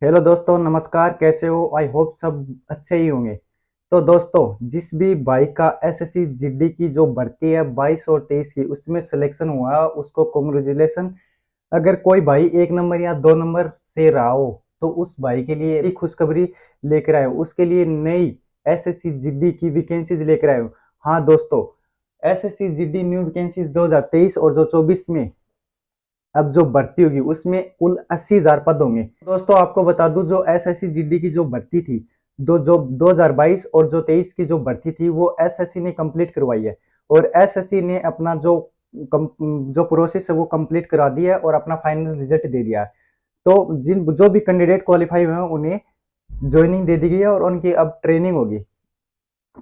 Hello दोस्तों, नमस्कार। कैसे हो? आई होप सब अच्छे ही होंगे। तो दोस्तों, जिस भी भाई का एसएससी जीडी की जो भर्ती है 22 और 23 की, उसमें सिलेक्शन हुआ उसको कॉन्ग्रेचुलेसन। अगर कोई भाई 1 नंबर या 2 नंबर से रहा हो तो उस भाई के लिए एक खुशखबरी लेकर आए हूं। उसके लिए नई एसएससी जीडी की वैकेंसीज लेकर आए हूं। हाँ दोस्तों, एसएससी जीडी न्यू वैकेंसीज 2023 और जो 24 में अब जो भर्ती होगी उसमें कुल 80,000 पद होंगे। दोस्तों, आपको बता दूं, जो एसएससी जीडी की जो भर्ती थी, दो जो 2022 और जो 23 की जो भर्ती थी, वो एसएससी ने कंप्लीट करवाई है। और एसएससी ने अपना जो प्रोसेस है वो कंप्लीट करा दिया है और अपना फाइनल रिजल्ट दे दिया है। तो जिन जो भी कैंडिडेट क्वालिफाई हुए हैं उन्हें ज्वाइनिंग दे दी गई है और उनकी अब ट्रेनिंग होगी।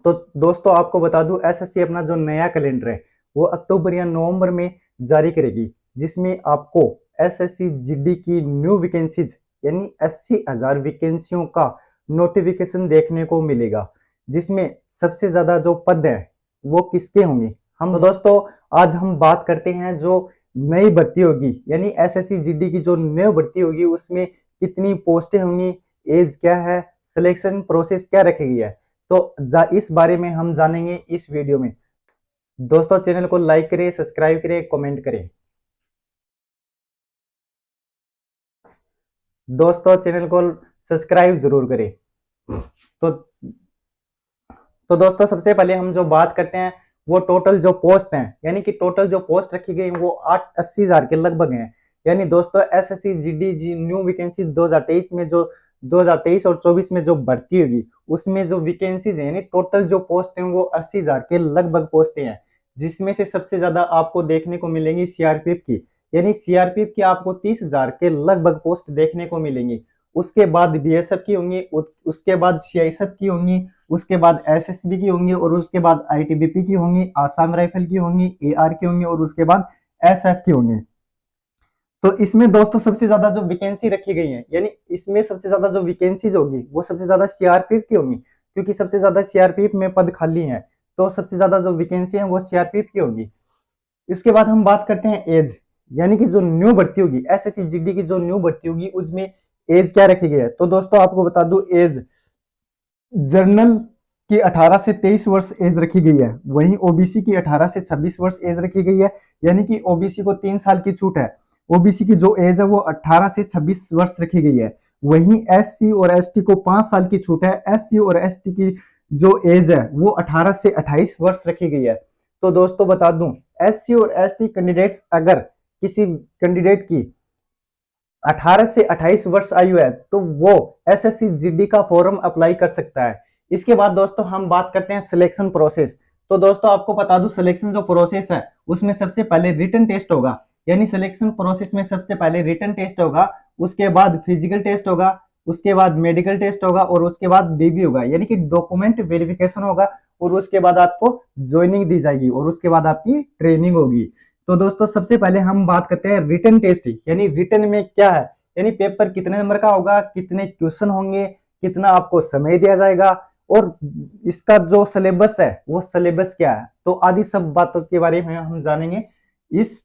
तो दोस्तों, आपको बता दूं, एसएससी अपना जो नया कैलेंडर है वो अक्टूबर या नवंबर में जारी करेगी, जिसमें आपको एसएससी जीडी की न्यू वैकेंसीज यानी 80,000 वैकेंसियों का नोटिफिकेशन देखने को मिलेगा। जिसमें सबसे ज्यादा जो पद है वो किसके होंगे? हम तो दोस्तों आज हम बात करते हैं जो नई भर्ती होगी, यानी एसएससी जीडी की जो नई भर्ती होगी उसमें कितनी पोस्टें होंगी, एज क्या है, सिलेक्शन प्रोसेस क्या रखी गई है। तो इस बारे में हम जानेंगे इस वीडियो में। दोस्तों, चैनल को लाइक करें, सब्सक्राइब करें, कमेंट करें। दोस्तों, चैनल को सब्सक्राइब जरूर करें। तो तो दोस्तों, सबसे पहले हम जो बात करते हैं वो टोटल जो पोस्ट हैं, यानी कि टोटल जो पोस्ट रखी गई वो 80,000 के लगभग हैं। यानी दोस्तों, एसएससी जीडी जी न्यू वैकेंसी 2023 में जो 2023 और 24 में जो भर्ती होगी उसमें जो वैकेंसीज है यानी टोटल जो पोस्ट हैं वो 80,000 के लगभग पोस्टें हैं। जिसमें से सबसे ज्यादा आपको देखने को मिलेंगी सीआरपीएफ की, यानी सीआरपीएफ की आपको 30,000 के लगभग पोस्ट देखने को मिलेंगी। उसके बाद बीएसएफ की होंगी, उसके बाद सीआईएसएफ की होंगी, उसके बाद एसएसबी की होंगी, और उसके बाद आईटीबीपी की होंगी, आसाम राइफल की होंगी, एआर की होंगी, और उसके बाद एसएफ की होंगी। तो इसमें दोस्तों सबसे ज्यादा जो वैकेंसी रखी गई है, यानी इसमें सबसे ज्यादा जो वैकेंसीज होगी वो सबसे ज्यादा सीआरपीएफ की होंगी, क्योंकि सबसे ज्यादा सीआरपीएफ में पद खाली हैं। तो सबसे ज्यादा जो वैकेंसी है वो सीआरपीएफ की होगी। इसके बाद हम बात करते हैं एज, यानी कि जो न्यू भर्ती होगी एसएससी जीडी की जो न्यू भर्ती होगी उसमें एज क्या रखी गई है। तो दोस्तों आपको बता दूं, एज जनरल की 18 से 23 वर्ष एज रखी गई है, वहीं ओबीसी की 18 से 26 वर्ष एज रखी गई है। यानी कि ओबीसी को 3 साल की छूट है। ओबीसी की जो एज है वो 18 से 26 वर्ष रखी गई है। वहीं एससी और एसटी को 5 साल की छूट है। एससी और एसटी की जो एज है वो 18 से 28 वर्ष रखी गई है। तो दोस्तों बता दूं, एससी और एसटी कैंडिडेट्स अगर किसी कैंडिडेट की 18 से 28 वर्ष आयु है तो वो एसएससी जीडी का फॉर्म अप्लाई कर सकता है। इसके बाद दोस्तों हम बात करते हैं सिलेक्शन प्रोसेस। तो दोस्तों आपको बता दूं, सिलेक्शन जो प्रोसेस है उसमें सबसे पहले रिटन टेस्ट होगा, यानी सिलेक्शन प्रोसेस में सबसे पहले रिटन टेस्ट होगा, उसके बाद फिजिकल टेस्ट होगा, उसके बाद मेडिकल टेस्ट होगा, और उसके बाद डीबी होगा, यानी कि डॉक्यूमेंट वेरिफिकेशन होगा, और उसके बाद आपको ज्वाइनिंग दी जाएगी, और उसके बाद आपकी ट्रेनिंग होगी। तो दोस्तों सबसे पहले हम बात करते हैं रिटन टेस्ट, यानी रिटन में क्या है, यानी पेपर कितने नंबर का होगा, कितने क्वेश्चन होंगे, कितना आपको समय दिया जाएगा, और इसका जो सिलेबस है वो सिलेबस क्या है। तो आदि सब बातों के बारे में हम जानेंगे इस।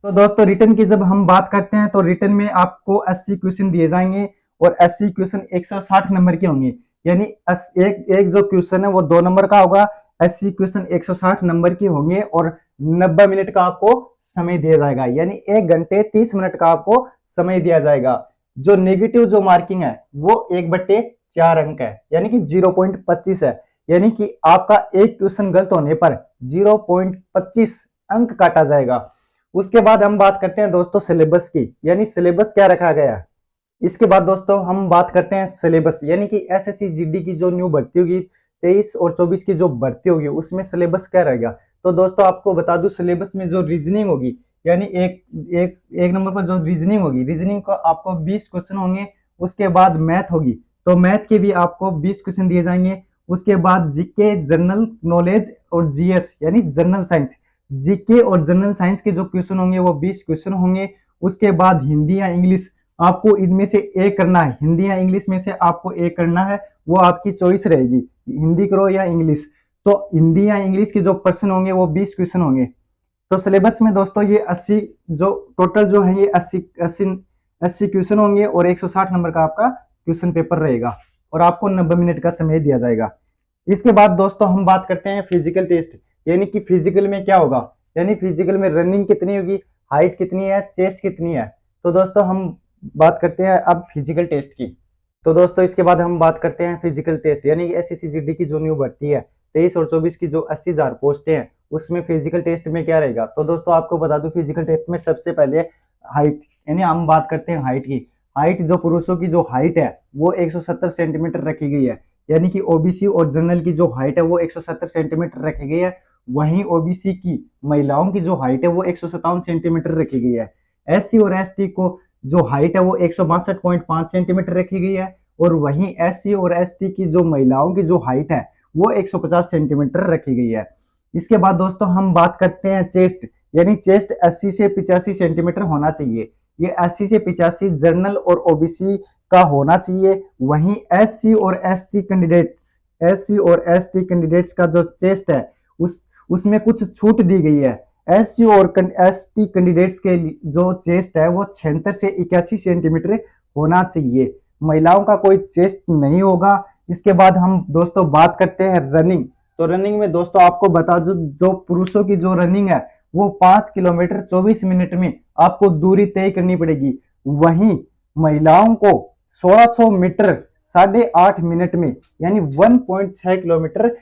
तो दोस्तों रिटन की जब हम बात करते हैं तो रिटन में आपको 80 क्वेश्चन दिए जाएंगे, और 80 क्वेश्चन 160 नंबर के होंगे। यानी एक एक जो क्वेश्चन है वो 2 नंबर का होगा, 80 क्वेश्चन 160 नंबर के होंगे, और 90 मिनट का आपको समय दिया जाएगा, यानी 1 घंटे 30 मिनट का आपको समय दिया जाएगा। जो नेगेटिव जो मार्किंग है वो 1/4 अंक है, यानी कि 0.25 है। यानी कि आपका एक क्वेश्चन गलत होने पर 0.25 अंक काटा जाएगा। उसके बाद हम बात करते हैं दोस्तों सिलेबस की, यानी सिलेबस क्या रखा गया है। इसके बाद दोस्तों हम बात करते हैं सिलेबस, यानी कि एसएससी जीडी की जो न्यू भर्ती होगी 23 और 24 की जो भर्ती होगी उसमें सिलेबस क्या रहेगा। तो दोस्तों आपको बता दूं, सिलेबस में जो रीजनिंग होगी, यानी एक नंबर पर जो रीजनिंग होगी, रीजनिंग को आपको 20 क्वेश्चन होंगे। उसके बाद मैथ होगी, तो मैथ के भी आपको 20 क्वेश्चन दिए जाएंगे। उसके बाद जीके, जनरल नॉलेज और जीएस यानी जनरल साइंस, जीके और जनरल साइंस के जो क्वेश्चन होंगे वो 20 क्वेश्चन होंगे। उसके बाद हिंदी या इंग्लिश, आपको इनमें से एक करना है, हिंदी या इंग्लिश में से आपको एक करना है, वो आपकी चॉइस रहेगी, हिंदी करो या इंग्लिश। तो हिंदी या इंग्लिश के जो प्रश्न होंगे वो 20 क्वेश्चन होंगे। तो सिलेबस में दोस्तों ये 80 जो टोटल जो है ये 80 80 क्वेश्चन होंगे और 160 नंबर का आपका क्वेश्चन पेपर रहेगा और आपको 90 मिनट का समय दिया जाएगा। इसके बाद दोस्तों हम बात करते हैं फिजिकल टेस्ट, यानी कि फिजिकल में क्या होगा, यानी फिजिकल में रनिंग कितनी होगी, हाइट कितनी है, चेस्ट कितनी है। तो दोस्तों हम बात करते हैं अब फिजिकल टेस्ट की। तो दोस्तों इसके बाद हम बात करते हैं फिजिकल टेस्ट, यानी कि SSC की जो न्यू भर्ती है 23 और 24 की जो 80,000 पोस्टें हैं उसमें फिजिकल टेस्ट में क्या रहेगा। तो दोस्तों आपको बता दूं फिजिकल टेस्ट में सबसे पहले हाइट, यानी हम बात करते हैं हाइट की। हाइट जो पुरुषों की जो हाइट है वो 170 सेंटीमीटर रखी गई है, यानी कि ओबीसी और जनरल की जो हाइट है वो 170 सेंटीमीटर रखी गई है। वहीं ओबीसी की महिलाओं की जो हाइट है वो 157 सेंटीमीटर रखी गई है। SC और ST को जो हाइट है वो 162.5 सेंटीमीटर रखी गई है और वहीं SC और ST की जो महिलाओं की जो हाइट है वो 150 सेंटीमीटर रखी गई है। इसके बाद दोस्तों हम बात करते हैं चेस्ट, यानी चेस्ट 80 से 85 सेंटीमीटर होना चाहिए। ये 80 से 85 जनरल और ओबीसी का होना चाहिए। वहीं SC और ST कैंडिडेट्स का जो चेस्ट है उसमें कुछ छूट दी गई है। SC और ST कैंडिडेट्स के जो चेस्ट है वो 76 से 81 सेंटीमीटर होना चाहिए। महिलाओं का कोई चेस्ट नहीं होगा। इसके बाद हम दोस्तों बात करते हैं रनिंग। तो रनिंग में दोस्तों आपको बता दूं जो पुरुषों की जो रनिंग है वो 5 किलोमीटर 24 मिनट में आपको दूरी तय करनी पड़ेगी। वहीं महिलाओं को 1600 मीटर 8.5 मिनट में, यानी 1.6 किलोमीटर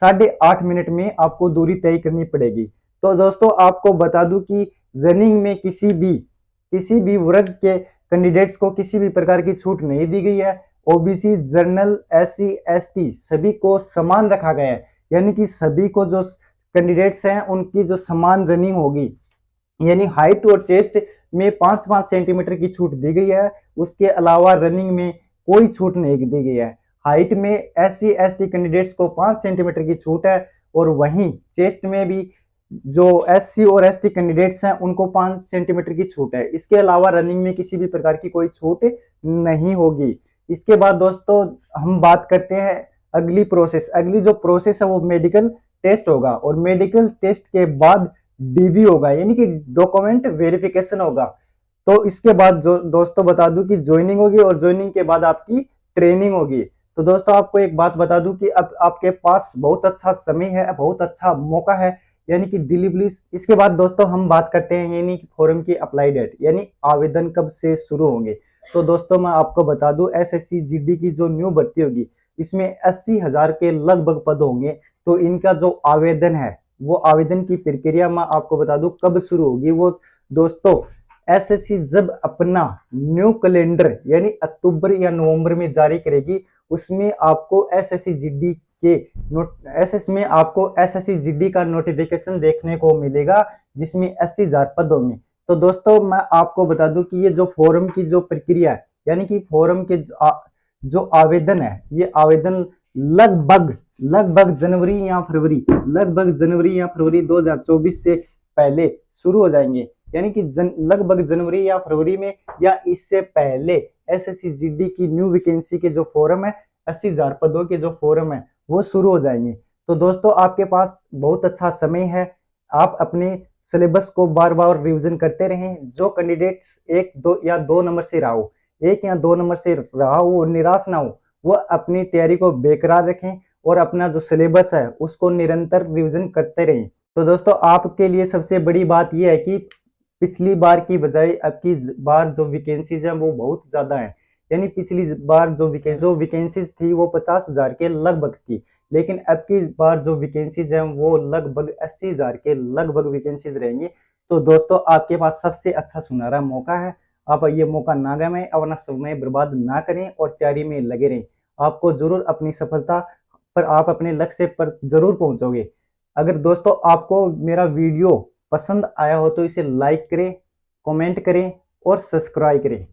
8.5 मिनट में आपको दूरी तय करनी पड़ेगी। तो दोस्तों आपको बता दूं कि रनिंग में किसी भी वर्ग के कैंडिडेट्स को किसी भी प्रकार की छूट नहीं दी गई है। ओबीसी, जनरल, SC, ST सभी को समान रखा गया है, यानी कि सभी को जो कैंडिडेट्स हैं उनकी जो समान रनिंग होगी, यानी हाइट और चेस्ट में 5-5 सेंटीमीटर की छूट दी गई है। उसके अलावा रनिंग में कोई छूट नहीं दी गई है। हाइट में SC, ST कैंडिडेट्स को 5 सेंटीमीटर की छूट है और वहीं चेस्ट में भी जो SC और ST कैंडिडेट्स हैं उनको 5 सेंटीमीटर की छूट है। इसके अलावा रनिंग में किसी भी प्रकार की कोई छूट नहीं होगी। इसके बाद दोस्तों हम बात करते हैं अगली जो प्रोसेस है वो मेडिकल टेस्ट होगा और मेडिकल टेस्ट के बाद DV होगा, यानी कि डॉक्यूमेंट वेरिफिकेशन होगा। तो इसके बाद जो दोस्तों बता दूं कि ज्वाइनिंग होगी और ज्वाइनिंग के बाद आपकी ट्रेनिंग होगी। तो दोस्तों आपको एक बात बता दूं कि अब आपके पास बहुत अच्छा समय है, बहुत अच्छा मौका है, यानी कि दिल्ली पुलिस। इसके बाद दोस्तों हम बात करते हैं यानी कि फॉर्म की अप्लाई डेट, यानी आवेदन कब से शुरू होंगे। तो दोस्तों मैं आपको बता दूं SSC GD की जो न्यू भर्ती होगी इसमें 80,000 के लगभग पद होंगे। तो इनका जो आवेदन है वो आवेदन की प्रक्रिया मैं आपको बता दूं कब शुरू होगी। वो दोस्तों SSC जब अपना न्यू कैलेंडर यानी अक्टूबर या नवंबर में जारी करेगी उसमें आपको SSC GD का नोटिफिकेशन देखने को मिलेगा जिसमें 80,000 पद होंगे। तो दोस्तों मैं आपको बता दूं कि ये जो फॉर्म की जो प्रक्रिया है, यानी कि फॉर्म के जो आवेदन है, ये आवेदन लगभग जनवरी या फरवरी 2024 से पहले शुरू हो जाएंगे, यानी कि लगभग जनवरी या फरवरी में या इससे पहले SSC GD की न्यू वैकेंसी के जो फॉर्म है 80,000 पदों के जो फॉर्म है वो शुरू हो जाएंगे। तो दोस्तों आपके पास बहुत अच्छा समय है, आप अपने सिलेबस को बार बार रिवीजन करते रहें। जो कैंडिडेट्स 1 या 2 नंबर से रहा हो, 1 या 2 नंबर से रहा हो, निराश ना हो, वो अपनी तैयारी को बेकरार रखें और अपना जो सिलेबस है उसको निरंतर रिवीजन करते रहें। तो दोस्तों आपके लिए सबसे बड़ी बात यह है कि पिछली बार की बजाय अब की बार जो वैकेंसीज हैं वो बहुत ज्यादा है, यानी पिछली बार जो वैकेंसीज थी वो 50,000 के लगभग थी, लेकिन अब की बार जो वैकेंसीज हैं वो लगभग 80,000 के लगभग वैकेंसीज रहेंगी। तो दोस्तों आपके पास सबसे अच्छा सुनहरा मौका है, आप ये मौका ना गवाएं, अपना समय बर्बाद ना करें और तैयारी में लगे रहें। आपको जरूर अपनी सफलता पर, आप अपने लक्ष्य पर जरूर पहुंचोगे। अगर दोस्तों आपको मेरा वीडियो पसंद आया हो तो इसे लाइक करें, कमेंट करें और सब्सक्राइब करें।